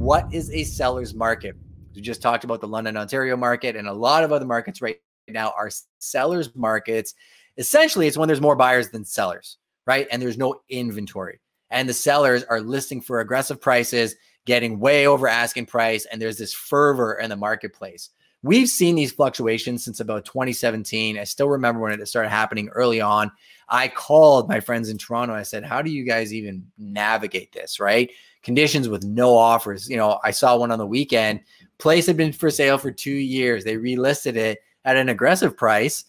what is a seller's market? We just talked about the London, Ontario market, and a lot of other markets right now are sellers markets. Essentially, it's when there's more buyers than sellers, right? And there's no inventory. And the sellers are listing for aggressive prices, getting way over asking price, and there's this fervor in the marketplace. We've seen these fluctuations since about 2017. I still remember when it started happening early on. I called my friends in Toronto. I said, how do you guys even navigate this, right? Conditions with no offers. You know, I saw one on the weekend. Place had been for sale for 2 years. They relisted it at an aggressive price,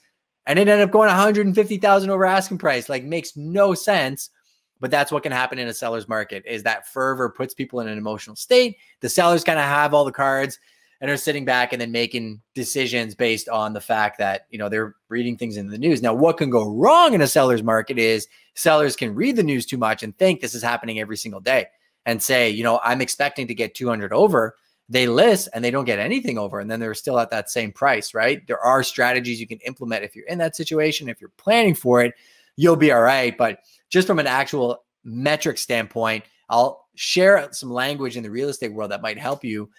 and it ended up going 150,000 over asking price. Like, makes no sense. But that's what can happen in a seller's market, is that fervor puts people in an emotional state. The sellers kind of have all the cards and are sitting back and then making decisions based on the fact that, you know, they're reading things in the news. Now, what can go wrong in a seller's market is sellers can read the news too much and think this is happening every single day and say, you know, I'm expecting to get 200 over. They list and they don't get anything over, and then they're still at that same price, right? There are strategies you can implement if you're in that situation. If you're planning for it, you'll be all right. But just from an actual metric standpoint, I'll share some language in the real estate world that might help you.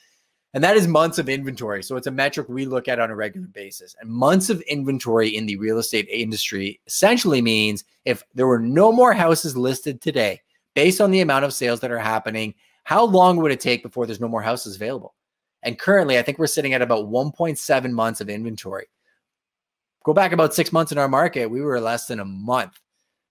And that is months of inventory. So it's a metric we look at on a regular basis. And months of inventory in the real estate industry essentially means if there were no more houses listed today, based on the amount of sales that are happening, how long would it take before there's no more houses available? And currently, I think we're sitting at about 1.7 months of inventory. Go back about 6 months in our market, we were less than a month,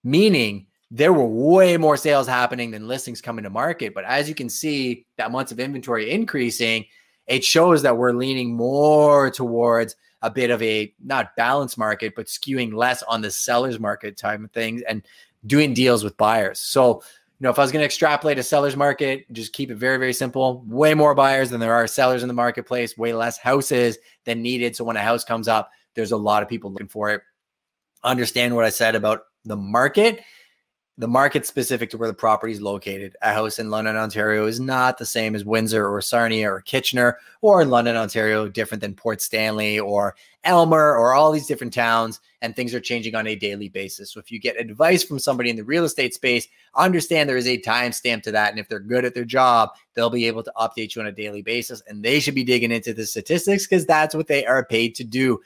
meaning there were way more sales happening than listings coming to market. But as you can see, that months of inventory increasing, it shows that we're leaning more towards a bit of a not balanced market, but skewing less on the seller's market type of things and doing deals with buyers. So, you know, if I was going to extrapolate a seller's market, just keep it very, very simple. Way more buyers than there are sellers in the marketplace, way less houses than needed. So when a house comes up, there's a lot of people looking for it. Understand what I said about the market. The market specific to where the property is located. A house in London, Ontario is not the same as Windsor or Sarnia or Kitchener, or in London, Ontario, different than Port Stanley or Elmer or all these different towns, and things are changing on a daily basis. So if you get advice from somebody in the real estate space, understand there is a timestamp to that. And if they're good at their job, they'll be able to update you on a daily basis, and they should be digging into the statistics because that's what they are paid to do.